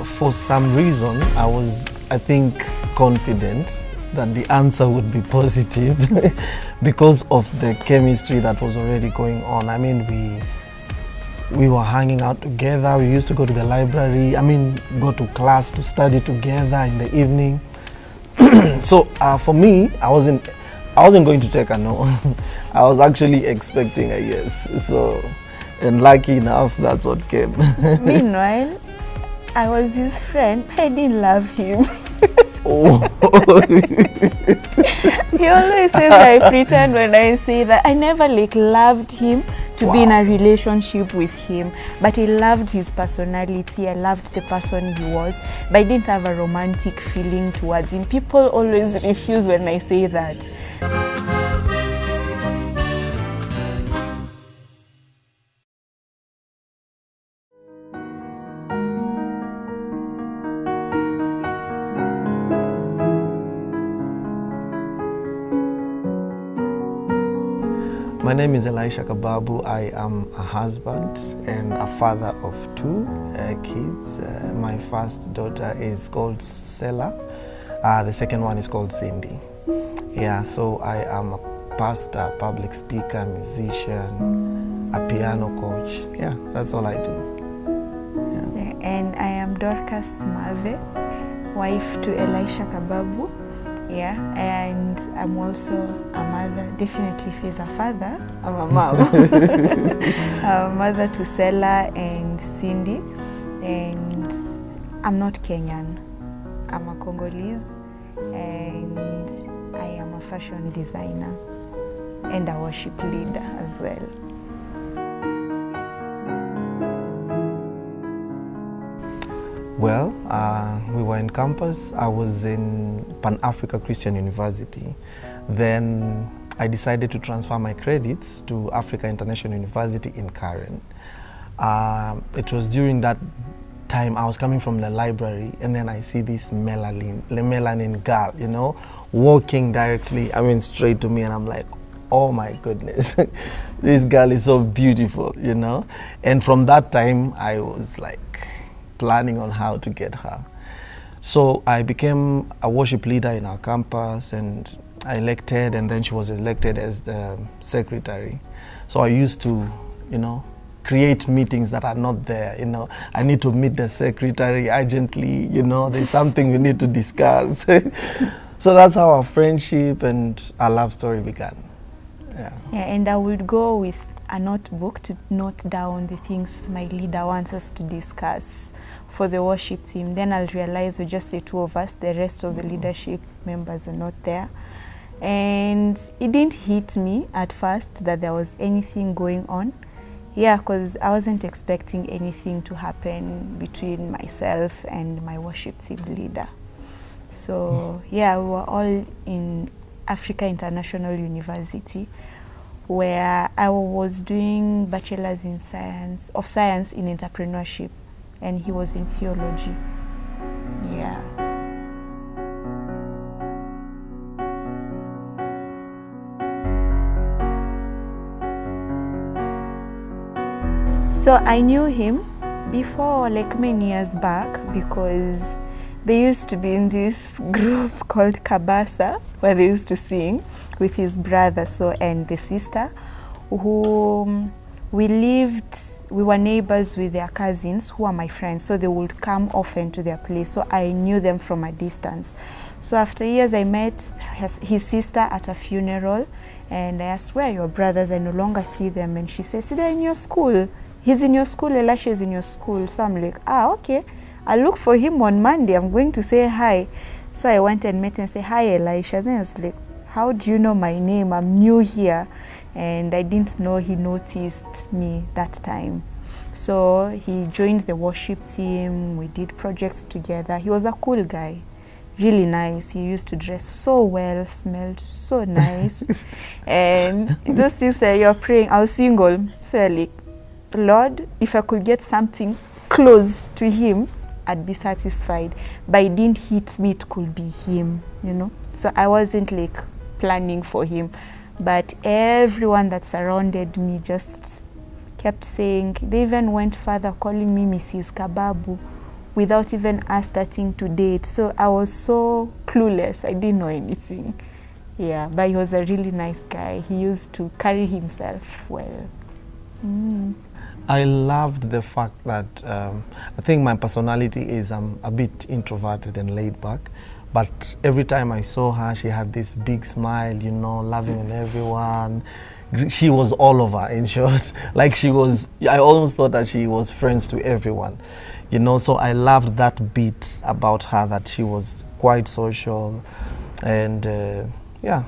for some reason, I think, confident that the answer would be positive because of the chemistry that was already going on. I mean, we were hanging out together. We used to go to the library. I mean, go to class to study together in the evening. So for me, I wasn't going to take a no. I was actually expecting a yes. So, and lucky enough, that's what came. Meanwhile, I was his friend. I didn't love him. Oh. He always says I pretend when I say that. I never loved him to be in a relationship with him, but I loved his personality. I loved the person he was, but I didn't have a romantic feeling towards him. People always refuse when I say that. My name is Elisha Kababu. I am a husband and a father of two kids. My first daughter is called Sela. The second one is called Cindy. Yeah, so I am a pastor, public speaker, musician, a piano coach. Yeah, that's all I do. Yeah. And I am Dorcas Mave, wife to Elisha Kababu. Yeah, and I'm also a mother, definitely she's a father, I'm a mom. I'm a mother to Sela and Cindy, and I'm not Kenyan, I'm a Congolese, and I am a fashion designer and a worship leader as well. Well, we were in campus. I was in Pan-Africa Christian University. Then I decided to transfer my credits to Africa International University in Karen. It was during that time I was coming from the library, and then I see this melanin girl, you know, walking directly, straight to me, and I'm like, oh my goodness, this girl is so beautiful, you know. And from that time, I was like, planning on how to get her. So I became a worship leader in our campus, and I elected, and then she was elected as the secretary. So I used to, create meetings that are not there, I need to meet the secretary urgently, there's something we need to discuss. So that's how our friendship and our love story began. Yeah, and I would go with a notebook to note down the things my leader wants us to discuss for the worship team. Then I'll realize we're just the two of us, the rest of the leadership members are not there. And it didn't hit me at first that there was anything going on. Yeah, because I wasn't expecting anything to happen between myself and my worship team leader. So yeah, we were all in Africa International University, where I was doing bachelor's in science in entrepreneurship, and he was in theology. Yeah. So I knew him before, like many years back, because they used to be in this group called Kabasa, where they used to sing with his brother and the sister, who we were neighbors with their cousins who are my friends, so they would come often to their place, so I knew them from a distance. So after years I met his sister at a funeral, and I asked, where are your brothers? I no longer see them. And she says, they're in your school. He's in your school, Elisha is in your school. So I'm like, okay. I'll look for him on Monday. I'm going to say hi. So I went and met him and said, hi, Elisha. Then I was like, how do you know my name? I'm new here. And I didn't know he noticed me that time. So he joined the worship team. We did projects together. He was a cool guy, really nice. He used to dress so well, smelled so nice. And those things that you're praying, I was single. So like, Lord, if I could get something close to him, I'd be satisfied. But it didn't hit me it could be him, So I wasn't like planning for him. But everyone that surrounded me just kept saying, they even went further calling me Mrs. Kababu, without even us starting to date. So I was so clueless. I didn't know anything. Yeah, but he was a really nice guy. He used to carry himself well. I loved the fact that I think my personality is a bit introverted and laid back, but every time I saw her, she had this big smile, you know, loving on everyone. She was all over, in short. Like she was, I almost thought that she was friends to everyone, you know, so I loved that bit about her, that she was quite social, and yeah.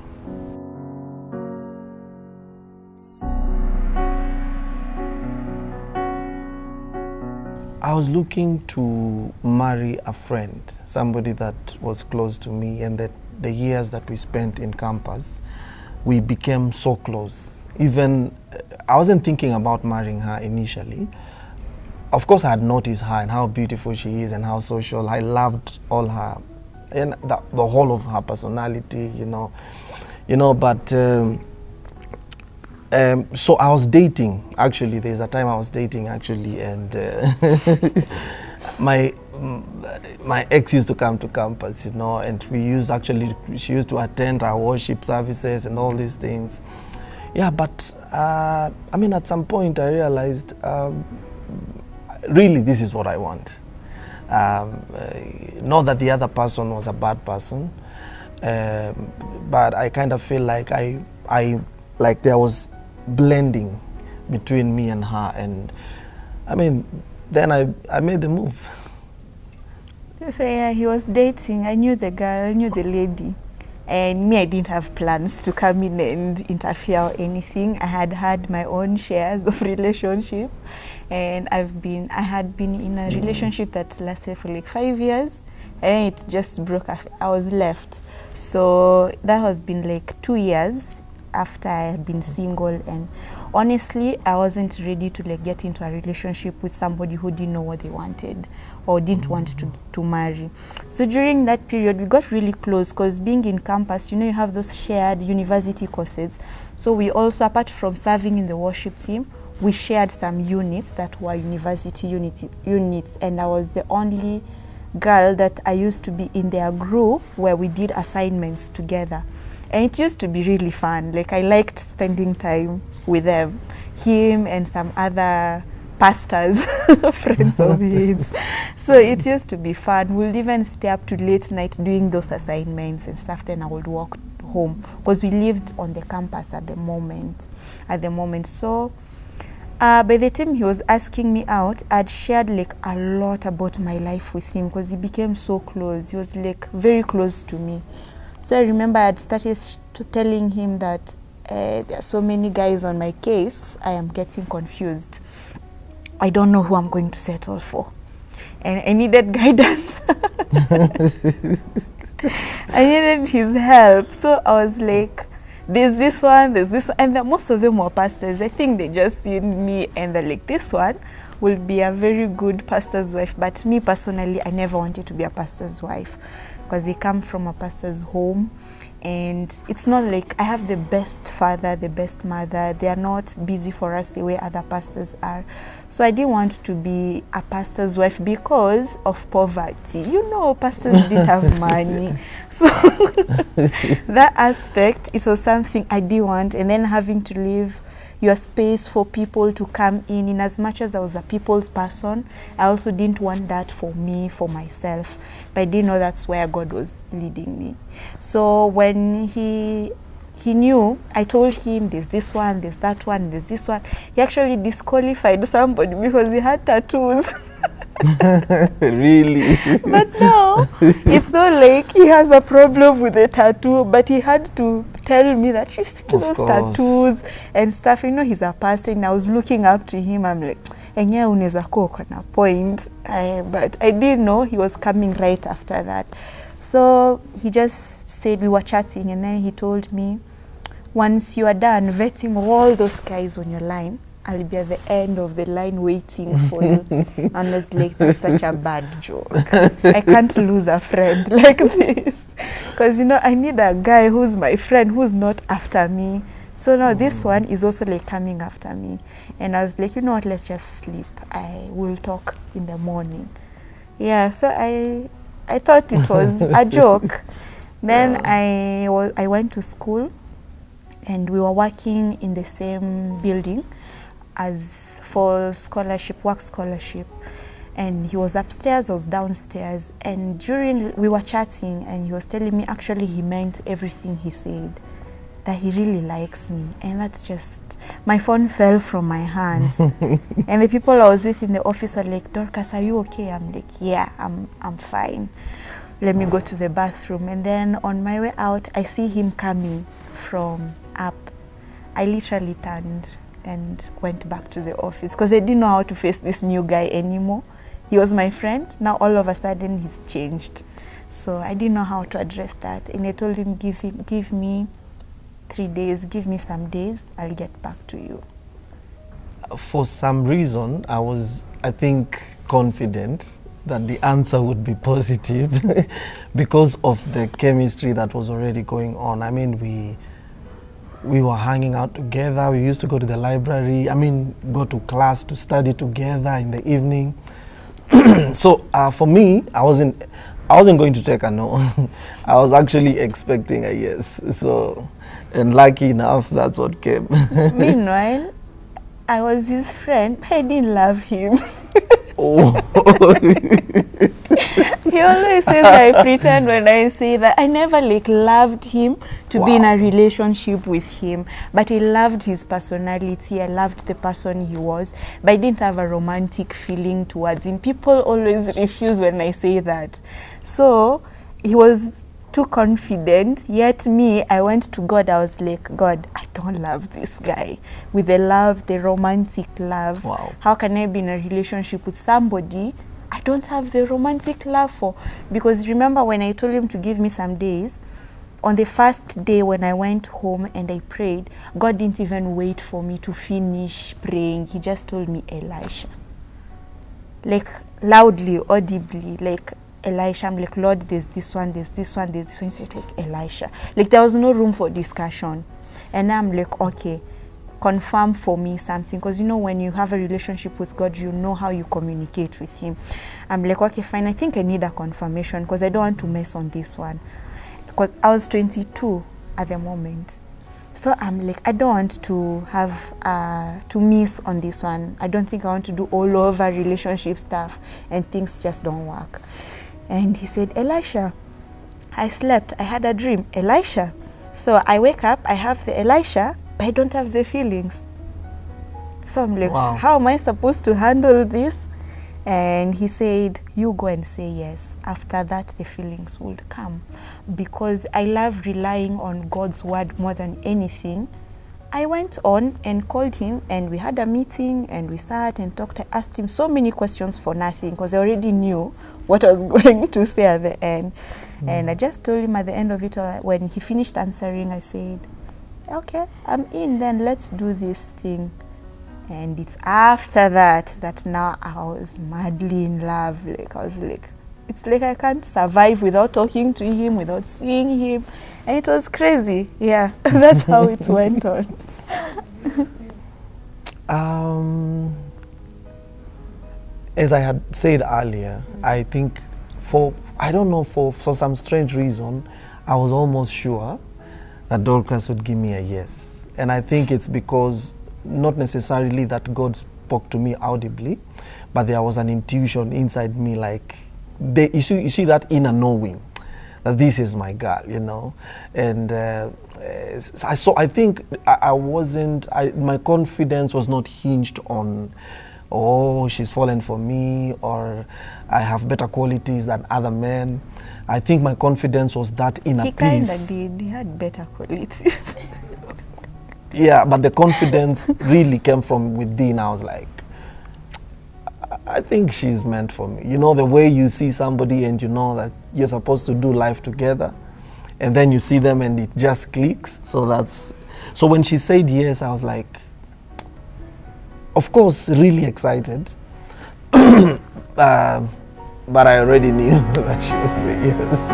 I was looking to marry a friend, somebody that was close to me, and that the years that we spent in campus, we became so close. Even, I wasn't thinking about marrying her initially. Of course, I had noticed her and how beautiful she is and how social. I loved all her, and the whole of her personality, you know, but so I was dating, actually. There's a time I was dating, actually, and my ex used to come to campus, you know, and she used to attend our worship services and all these things. Yeah, but I mean, at some point I realized, really, this is what I want. Not that the other person was a bad person, but I kind of feel like like there was blending between me and her, and I mean, then I made the move. So yeah, he was dating. I knew the girl, I knew the lady, and me, I didn't have plans to come in and interfere or anything. I had my own shares of relationship, and I had been in a relationship that lasted for like 5 years, and it just broke. I was left. So that has been like 2 years after I had been single, and honestly, I wasn't ready to like get into a relationship with somebody who didn't know what they wanted or didn't want to marry. So during that period, we got really close, because being in campus, you know, you have those shared university courses. So we also, apart from serving in the worship team, we shared some units that were university units, and I was the only girl that I used to be in their group where we did assignments together. And it used to be really fun. Like, I liked spending time with them, him and some other pastors, friends of his. So it used to be fun. We'd even stay up to late night doing those assignments and stuff. Then I would walk home, because we lived on the campus at the moment. So by the time he was asking me out, I'd shared like a lot about my life with him, because he became so close. He was like very close to me. So I remember I'd started telling him that there are so many guys on my case, I am getting confused. I don't know who I'm going to settle for. And I needed guidance. I needed his help. So I was like, there's this one, and most of them were pastors. I think they just seen me and they're like, this one will be a very good pastor's wife. But me personally, I never wanted to be a pastor's wife, because they come from a pastor's home, and it's not like I have the best father, the best mother. They are not busy for us the way other pastors are. So I didn't want to be a pastor's wife because of poverty. You know, pastors didn't have money. So that aspect, it was something I didn't want. And then having to leave your space for people to come in as much as I was a people's person, I also didn't want that for me, for myself. But I didn't know that's where God was leading me. So when he knew, I told him there's this one, there's that one, there's this one. He actually disqualified somebody because he had tattoos. Really? But no, it's not like he has a problem with the tattoo, but he had to tell me that you see those tattoos and stuff. You know, he's a pastor, and I was looking up to him. I'm like, enye unaweza kuwa uko na point. But I didn't know he was coming right after that. So he just said, we were chatting, and then he told me, once you are done vetting all those guys on your line, I'll be at the end of the line waiting for you. And I was like, that's such a bad joke. I can't lose a friend like this. Because, you know, I need a guy who's my friend, who's not after me. So now this one is also like coming after me. And I was like, you know what, let's just sleep. I will talk in the morning. Yeah, so I thought it was a joke. Then I went to school, and we were working in the same building as for scholarship, work scholarship. And he was upstairs, I was downstairs, and we were chatting, and he was telling me actually he meant everything he said, that he really likes me. And that's just, my phone fell from my hands. And the people I was with in the office were like, Dorcas, are you okay? I'm like, yeah, I'm fine. Let me go to the bathroom. And then on my way out, I see him coming from up. I literally turned and went back to the office because I didn't know how to face this new guy anymore. He was my friend. Now all of a sudden he's changed. So I didn't know how to address that. And I told him, give me 3 days, give me some days, I'll get back to you. For some reason, I was, I think, confident that the answer would be positive because of the chemistry that was already going on. I mean, we were hanging out together. We used to go to the library. I mean, go to class to study together in the evening. So for me, I wasn't going to take a no. I was actually expecting a yes. So, and lucky enough, that's what came. Meanwhile, I was his friend, but I didn't love him. Oh. He always says I pretend when I say that. I never loved him to be in a relationship with him, but I loved his personality. I loved the person he was, but I didn't have a romantic feeling towards him. People always refuse when I say that. So he was too confident, yet me, I went to God. I was like, God, I don't love this guy with the love, the romantic love. Wow. How can I be in a relationship with somebody I don't have the romantic love for? Because remember when I told him to give me some days, on the first day when I went home and I prayed, God didn't even wait for me to finish praying. He just told me, Elisha. Like loudly, audibly, like, Elisha. I'm like, Lord, there's this one, there's this one, there's this one. He said, like, Elisha. Like, there was no room for discussion. And I'm like, okay, confirm for me something. Because, you know, when you have a relationship with God, you know how you communicate with him. I'm like, okay, fine. I think I need a confirmation because I don't want to mess on this one. Because I was 22 at the moment. So I'm like, I don't want to have, to miss on this one. I don't think I want to do all over relationship stuff and things just don't work. And he said, Elisha, I slept, I had a dream. Elisha. So I wake up, I have the Elisha, but I don't have the feelings. So I'm like, wow, how am I supposed to handle this? And he said, you go and say yes. After that, the feelings would come. Because I love relying on God's word more than anything. I went on and called him, and we had a meeting, and we sat and talked. I asked him so many questions for nothing, because I already knew what I was going to say at the end. And I just told him at the end of it all, when he finished answering, I said, okay, I'm in, then let's do this thing. And it's after that now I was madly in love. Like, I was like, it's like I can't survive without talking to him, without seeing him. And it was crazy. Yeah, that's how it went on. As I had said earlier, I think I don't know, for some strange reason, I was almost sure that Dorcas would give me a yes. And I think it's because not necessarily that God spoke to me audibly, but there was an intuition inside me, like, you see that inner knowing that this is my girl, you know. And I think my confidence was not hinged on, oh, she's fallen for me, or I have better qualities than other men. I think my confidence was that inner peace. He kind of did. He had better qualities. Yeah, but the confidence really came from within. I was like, I think she's meant for me. You know, the way you see somebody and you know that you're supposed to do life together, and then you see them and it just clicks. So when she said yes, I was like, of course, really excited. But I already knew that she would say yes.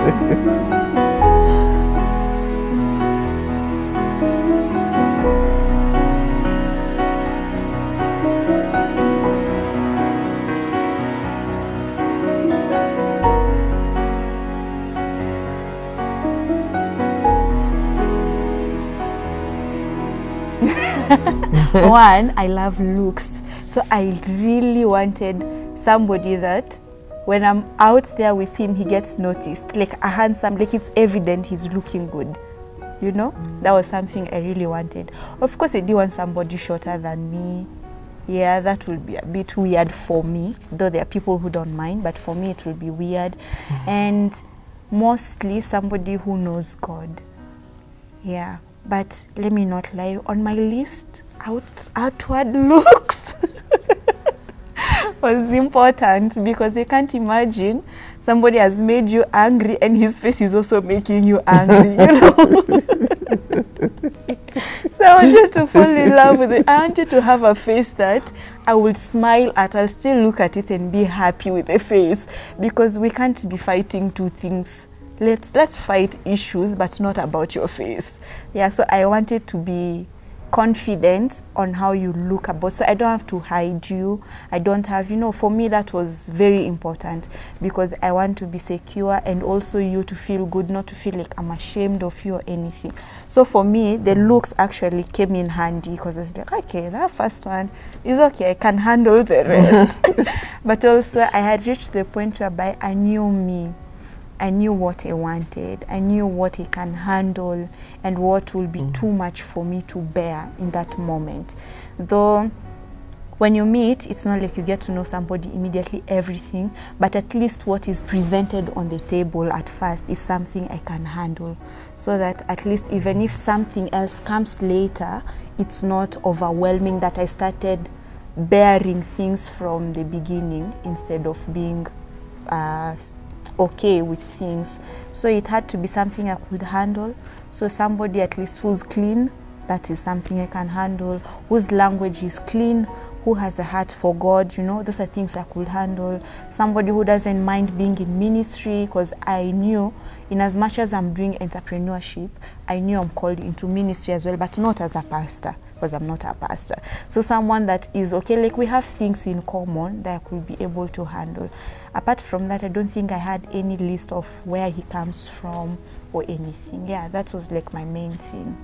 One, I love looks. So I really wanted somebody that when I'm out there with him, he gets noticed. Like a handsome, like it's evident he's looking good. You know, that was something I really wanted. Of course, I do want somebody shorter than me. Yeah, that will be a bit weird for me, though there are people who don't mind, but for me it will be weird. And mostly somebody who knows God. Yeah, but let me not lie, on my list, outward looks was important, because they can't imagine somebody has made you angry and his face is also making you angry, you know. So I wanted to fall in love with it. I wanted to have a face that I would smile at. I'll still look at it and be happy with the face, because we can't be fighting two things. Let's fight issues, but not about your face. Yeah, so I wanted to be confident on how you look about, so I don't have to hide you. I don't have, you know, for me that was very important, because I want to be secure and also you to feel good, not to feel like I'm ashamed of you or anything. So for me, the looks actually came in handy, because I was like, okay, that first one is okay, I can handle the rest. But also I had reached the point whereby I knew me. I knew what I wanted. I knew what I can handle and what will be too much for me to bear in that moment. Though when you meet, it's not like you get to know somebody immediately everything, but at least what is presented on the table at first is something I can handle, so that at least even if something else comes later, it's not overwhelming, that I started bearing things from the beginning instead of being okay with things. So it had to be something I could handle. So somebody at least who's clean, that is something I can handle. Whose language is clean, who has a heart for God, you know, those are things I could handle. Somebody who doesn't mind being in ministry, because I knew, in as much as I'm doing entrepreneurship, I knew I'm called into ministry as well, but not as a pastor, because I'm not a pastor. So someone that is okay, like we have things in common that I could be able to handle. Apart from that, I don't think I had any list of where he comes from or anything. Yeah, that was like my main thing.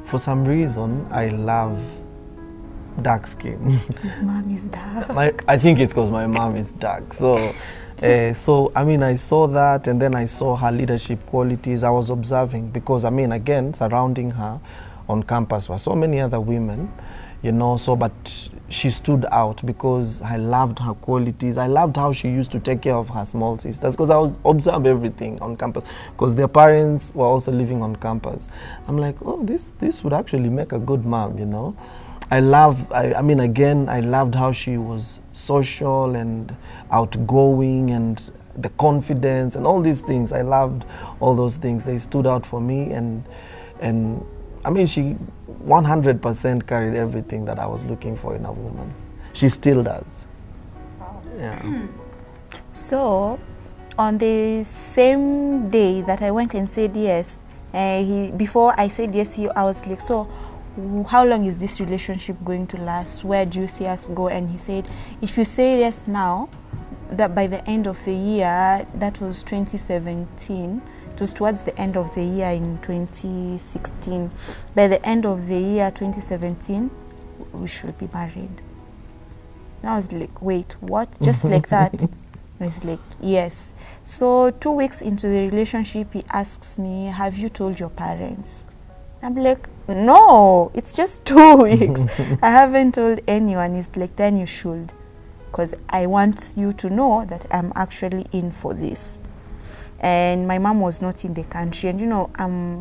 For some reason, I love dark skin. His mom is dark. I think it's because my mom is dark. So, I mean, I saw that, and then I saw her leadership qualities. I was observing, because, I mean, again, surrounding her on campus were so many other women, you know, so, but she stood out because I loved her qualities. I loved how she used to take care of her small sisters, because I was observe everything on campus, because their parents were also living on campus. I'm like, oh, this would actually make a good mom, you know. I mean, again, I loved how she was social and outgoing, and the confidence and all these things. I loved all those things. They stood out for me, and I mean, she 100% carried everything that I was looking for in a woman. She still does. Wow. Yeah. So, on the same day that I went and said yes, before I said yes, I was like, so how long is this relationship going to last? Where do you see us go? And he said, if you say yes now, that by the end of the year, that was 2017, it was towards the end of the year in 2016. By the end of the year 2017, we should be married. And I was like, wait, what? Just like that? I was like, yes. So 2 weeks into the relationship, he asks me, have you told your parents? I'm like, no, it's just 2 weeks. I haven't told anyone. He's like, then you should, because I want you to know that I'm actually in for this. And my mom was not in the country, and you know,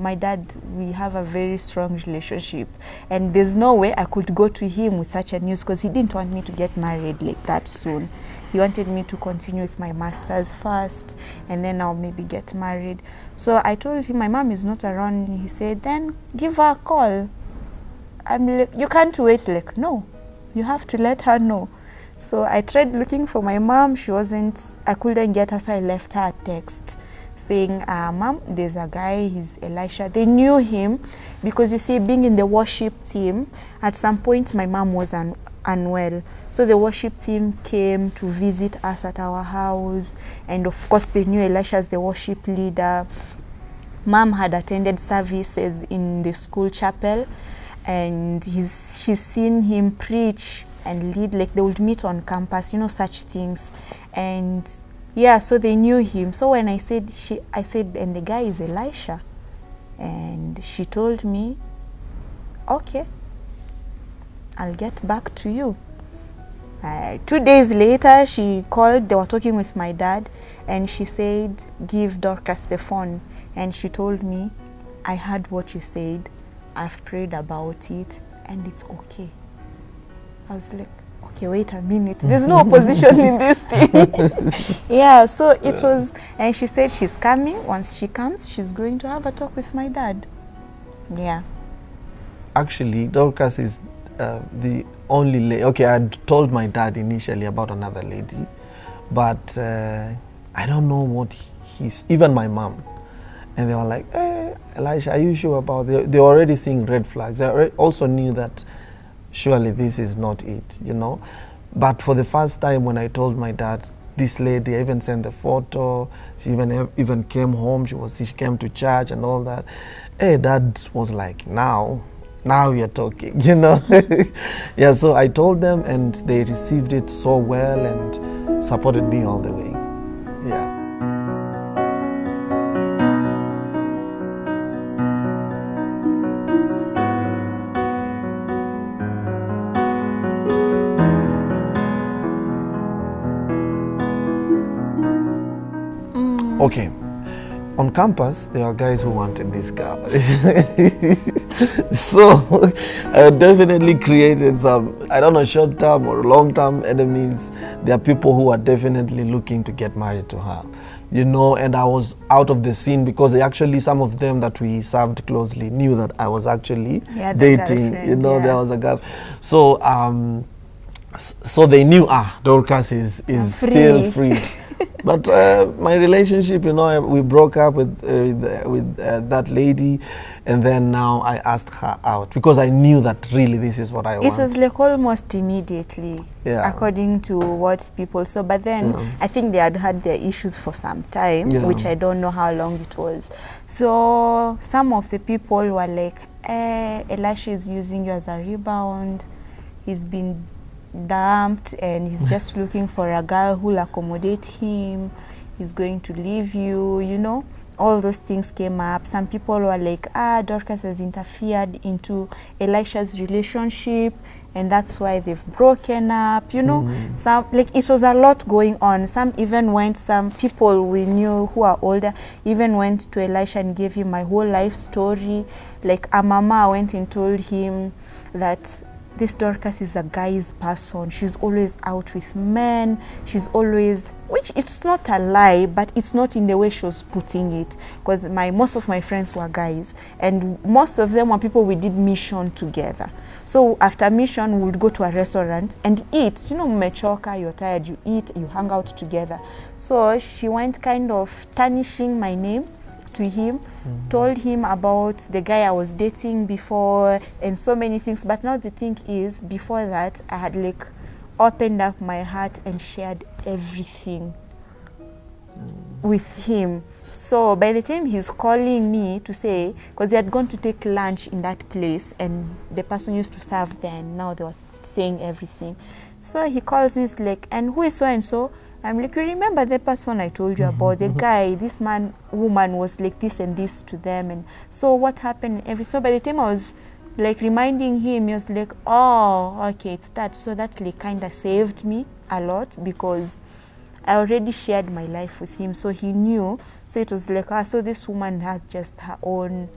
my dad, we have a very strong relationship, and there's no way I could go to him with such a news, because he didn't want me to get married like that soon. He wanted me to continue with my master's first, and then I'll maybe get married. So I told him my mom is not around, and he said, then give her a call. I'm like, you can't wait. Like, no, you have to let her know. So I tried looking for my mom. She wasn't, I couldn't get her, so I left her a text saying, Mom, there's a guy, he's Elisha. They knew him because, you see, being in the worship team, at some point my mom was unwell. So the worship team came to visit us at our house, and of course they knew Elisha as the worship leader. Mom had attended services in the school chapel, and she's seen him preach and lead, like they would meet on campus, you know, such things. And yeah, so they knew him. So when I said, and the guy is Elisha, and she told me, okay, I'll get back to you. 2 days later, she called, they were talking with my dad, and she said, give Dorcas the phone. And she told me, I heard what you said, I've prayed about it, and it's okay. I was like, okay, wait a minute, there's no opposition in this thing. Yeah, so it was, and she said she's coming. Once she comes, she's going to have a talk with my dad. Yeah. Actually, Dorcas is the only lady. Okay, I told my dad initially about another lady, but I don't know what he's, even my mom. And they were like, hey, Elisha, are you sure about it? They were already seeing red flags. I also knew that surely this is not it, you know. But for the first time when I told my dad, this lady, I even sent the photo, she even came home, she came to church and all that. Hey, Dad was like, now we are talking, you know. Yeah, so I told them, and they received it so well and supported me all the way. Yeah. Okay, on campus, there are guys who wanted this girl. So I definitely created some, I don't know, short-term or long-term enemies. There are people who are definitely looking to get married to her, you know, and I was out of the scene because actually some of them that we served closely knew that I was actually dating, you know, there was a girl. So, so they knew, Dorcas is still free. But my relationship, you know, we broke up with that lady, and then now I asked her out because I knew that really this is what I want. It was like almost immediately, according to what people saw. But then I think they had had their issues for some time, which I don't know how long it was. So some of the people were like, Elisha is using you as a rebound. He's been dumped and he's just looking for a girl who'll accommodate him. He's going to leave you, you know. All those things came up. Some people were like, Dorcas has interfered into Elisha's relationship and that's why they've broken up, you know. Some, like, it was a lot going on. Some people we knew who are older even went to Elisha and gave him my whole life story. Like, a mama went and told him that this Dorcas is a guy's person. She's always out with men. She's always, which it's not a lie, but it's not in the way she was putting it. Because most of my friends were guys, and most of them were people we did mission together. So after mission, we would go to a restaurant and eat. You know, mechoka, you're tired, you eat, you hang out together. So she went kind of tarnishing my name to him, told him about the guy I was dating before and so many things. But now the thing is, before that, I had like opened up my heart and shared everything with him. So by the time he's calling me to say, because he had gone to take lunch in that place and the person used to serve there, and now they were saying everything. So he calls me, he's like, and who is so and so? I'm like, you remember the person I told you about, the guy, this woman was like this and this to them, and so what happened? So by the time I was like reminding him, he was like, oh, okay, it's that. So that like kind of saved me a lot because I already shared my life with him, so he knew. So it was like, so this woman had just her own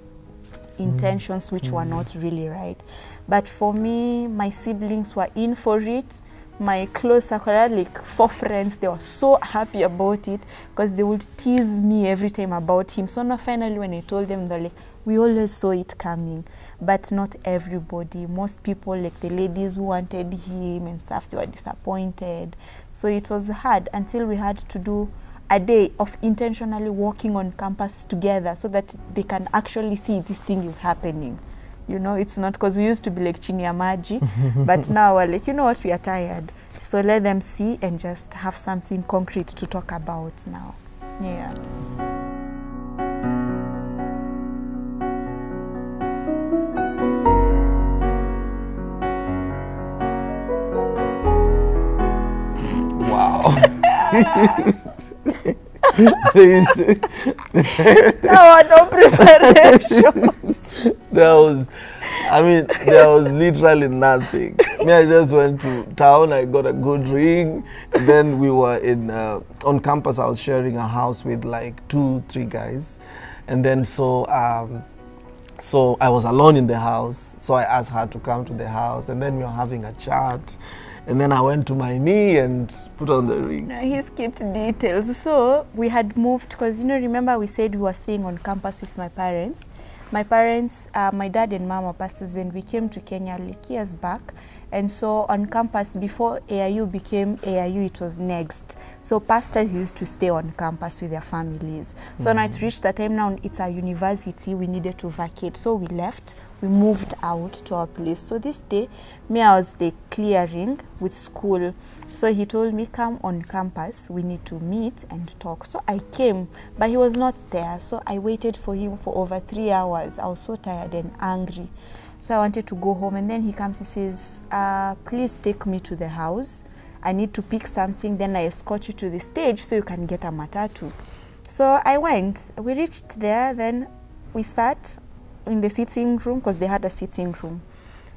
intentions which were not really right. But for me, my siblings were in for it. my close circle, I had like 4 friends. They were so happy about it because they would tease me every time about him. So now finally when I told them, they're like, we always saw it coming, but not everybody. Most people, like the ladies who wanted him and stuff, they were disappointed. So it was hard until we had to do a day of intentionally walking on campus together so that they can actually see this thing is happening. You know, it's not because we used to be like chini ya maji, but now we're like, you know what, we are tired. So let them see and just have something concrete to talk about now. Yeah. Wow. No preparation. There was literally nothing. Me, I just went to town, I got a good ring. Then we were on campus. I was sharing a house with like 2-3 guys. And then so I was alone in the house. So I asked her to come to the house, and then we were having a chat. And then I went to my knee and put on the ring. No, he skipped details. So we had moved, because, you know, remember we said we were staying on campus with my parents. My parents, my dad and mom are pastors, and we came to Kenya like years back. And so on campus, before AIU became AIU, it was next. So pastors used to stay on campus with their families. So now it's reached the time now, it's a university, we needed to vacate. So we left, we moved out to our place. So this day, me, I was like clearing with school. So he told me, come on campus, we need to meet and talk. So I came, but he was not there. So I waited for him for over 3 hours. I was so tired and angry. So I wanted to go home, and then he comes, he says, please take me to the house. I need to pick something, then I escort you to the stage so you can get a matatu. So I went, we reached there, then we sat in the sitting room, because they had a sitting room.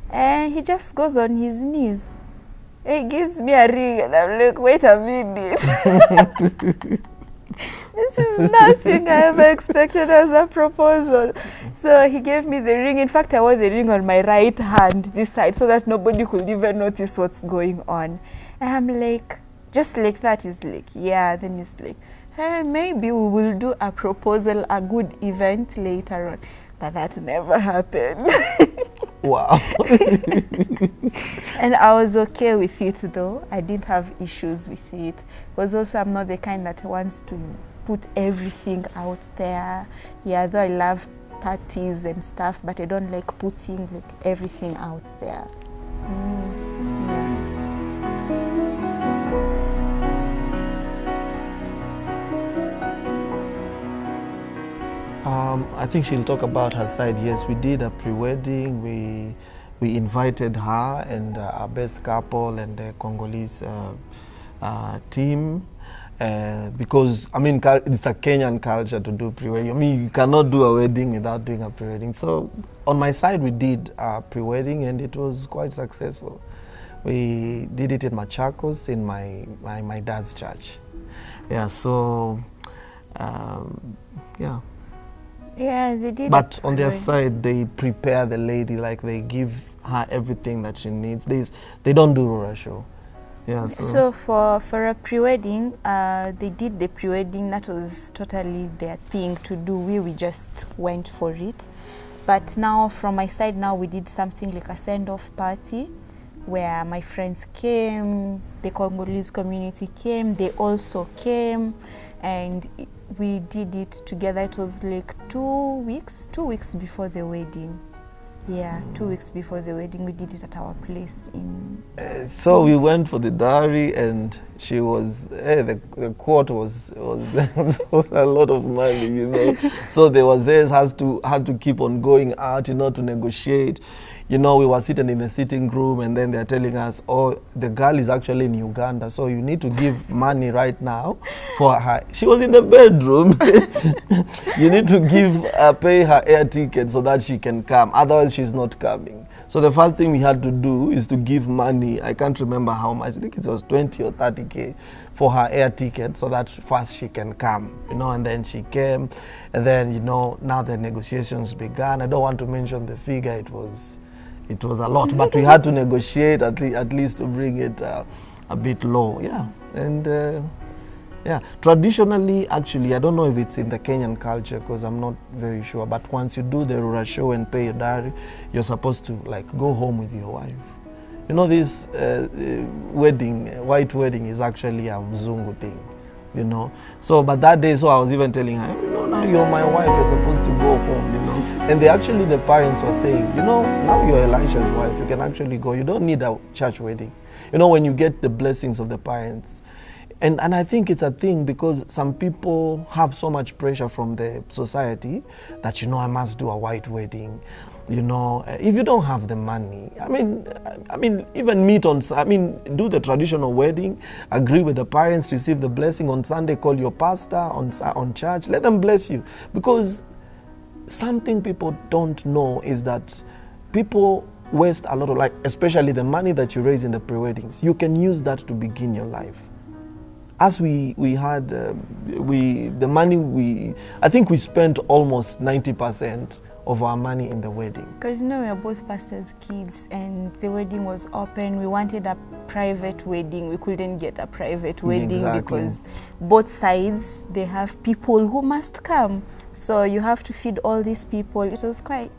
And he just goes on his knees. He gives me a ring, and I'm like, wait a minute. This is nothing I ever expected as a proposal. So he gave me the ring. In fact, I wore the ring on my right hand, this side, so that nobody could even notice what's going on. And I'm like, just like that. He's like, yeah. Then he's like, hey, maybe we will do a proposal, a good event later on. But that never happened. Wow. And I was okay with it, though. I didn't have issues with it. Because also I'm not the kind that wants to put everything out there. Yeah, though I love parties and stuff, but I don't like putting like everything out there. I think she'll talk about her side. Yes, we did a pre-wedding. We invited her and our best couple and the Congolese team. Because, I mean, it's a Kenyan culture to do pre-wedding. I mean, you cannot do a wedding without doing a pre-wedding. So on my side, we did a pre-wedding, and it was quite successful. We did it in Machakos, in my dad's church. Yeah, so, yeah. Yeah, they did. But on their side, they prepare the lady, like they give her everything that she needs. They don't do Rora show. Yeah, so for a pre-wedding, they did the pre-wedding. That was totally their thing to do. We just went for it. But now from my side, now we did something like a send-off party where my friends came, the Congolese community came, they also came, and we did it together. It was like 2 weeks before the wedding. Yeah, 2 weeks before the wedding, we did it at our place in... so we went for the dowry, and she was, the court was a lot of money, you know. So there was had to keep on going out, you know, to negotiate. You know, we were sitting in the sitting room, and then they're telling us, oh, the girl is actually in Uganda, so you need to give money right now for her. She was in the bedroom. You need to pay her air ticket so that she can come. Otherwise, she's not coming. So the first thing we had to do is to give money. I can't remember how much. I think it was 20 or 30K for her air ticket so that first she can come, you know, and then she came. And then, you know, now the negotiations began. I don't want to mention the figure. It was a lot, but we had to negotiate at least to bring it a bit low. Yeah, and yeah, traditionally, actually, I don't know if it's in the Kenyan culture because I'm not very sure. But once you do the Rura show and pay your dowry, you're supposed to like go home with your wife. You know, this wedding, white wedding, is actually a Mzungu thing. You know, so but that day, so I was even telling her, you know, now you're my wife, you're supposed to go home, you know. And they actually, the parents were saying, you know, now you're Elisha's wife, you can actually go. You don't need a church wedding. You know, when you get the blessings of the parents. And I think it's a thing because some people have so much pressure from the society that, you know, I must do a white wedding. You know, if you don't have the money, I mean, even do the traditional wedding, agree with the parents, receive the blessing on Sunday, call your pastor on church, let them bless you. Because something people don't know is that people waste a lot of, like, especially the money that you raise in the pre-weddings. You can use that to begin your life. As we had, the money I think we spent almost 90% of our money in the wedding. Because, you know, we are both pastors' kids and the wedding was open. We wanted a private wedding. We couldn't get a private wedding because both sides, they have people who must come. So you have to feed all these people. It was kind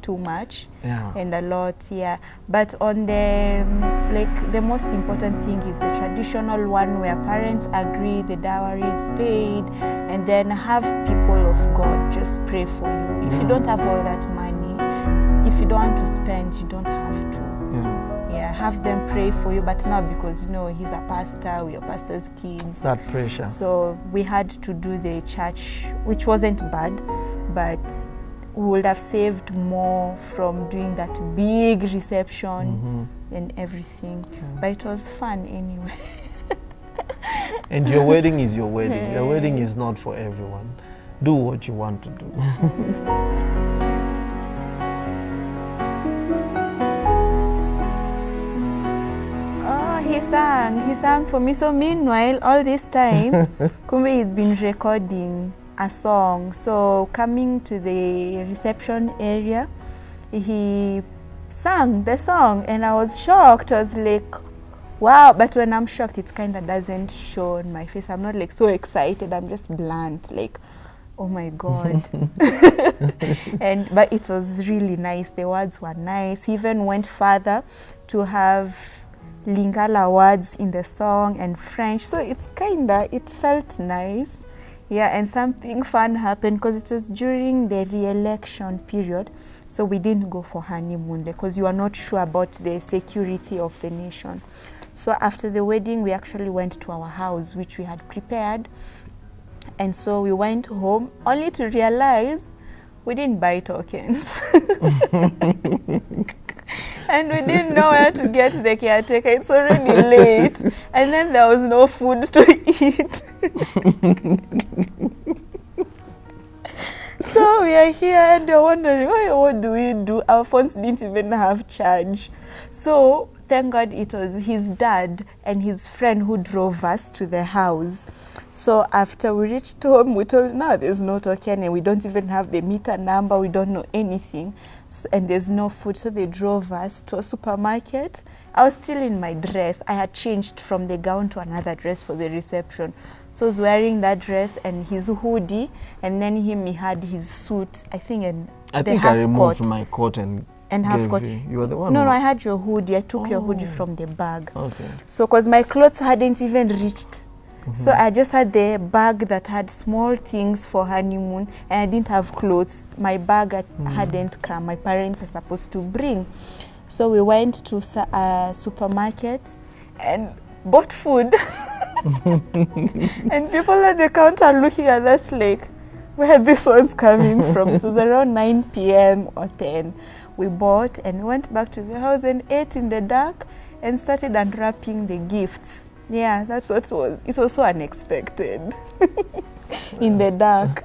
too much, yeah, and a lot, yeah. But on the most important thing is the traditional one where parents agree, the dowry is paid, and then have people of God just pray for you. If you don't have all that money, if you don't want to spend, you don't have to. Yeah, have them pray for you, but not because, you know, he's a pastor, we are pastor's kids. That pressure. So we had to do the church, which wasn't bad, but we would have saved more from doing that big reception and everything. But it was fun anyway. And your wedding is your wedding. Your wedding is not for everyone. Do what you want to do. He sang for me. So meanwhile, all this time, Kumbe had been recording a song. So coming to the reception area, he sang the song and I was shocked. I was like, wow. But when I'm shocked, it kind of doesn't show on my face. I'm not like so excited. I'm just blunt, like, oh my God. But it was really nice. The words were nice. He even went further to have Lingala words in the song and French. So it felt nice. Yeah, and something fun happened because it was during the re-election period. So we didn't go for honeymoon because you are not sure about the security of the nation. So after the wedding, we actually went to our house, which we had prepared. And so we went home only to realize we didn't buy tokens. And we didn't know where to get the caretaker. It's already late. And then there was no food to eat. So we are here and we're wondering, what do we do? Our phones didn't even have charge. So thank God it was his dad and his friend who drove us to the house. So after we reached home, we told, no, there's no token and we don't even have the meter number. We don't know anything. So, and there's no food. So they drove us to a supermarket. I was still in my dress. I had changed from the gown to another dress for the reception. So I was wearing that dress and his hoodie, and then he had his suit, I think, and I think I removed my coat and half coat. You were the one? No, I had your hoodie. I took your hoodie from the bag. Okay. So because my clothes hadn't even reached. So I just had the bag that had small things for honeymoon, and I didn't have clothes. My bag hadn't come. My parents are supposed to bring. So we went to a supermarket and bought food. And people at the counter looking at us like, where this one's coming from? It was around 9 p.m. or 10. We bought and went back to the house and ate in the dark and started unwrapping the gifts. Yeah, that's what it was. It was so unexpected. In the dark.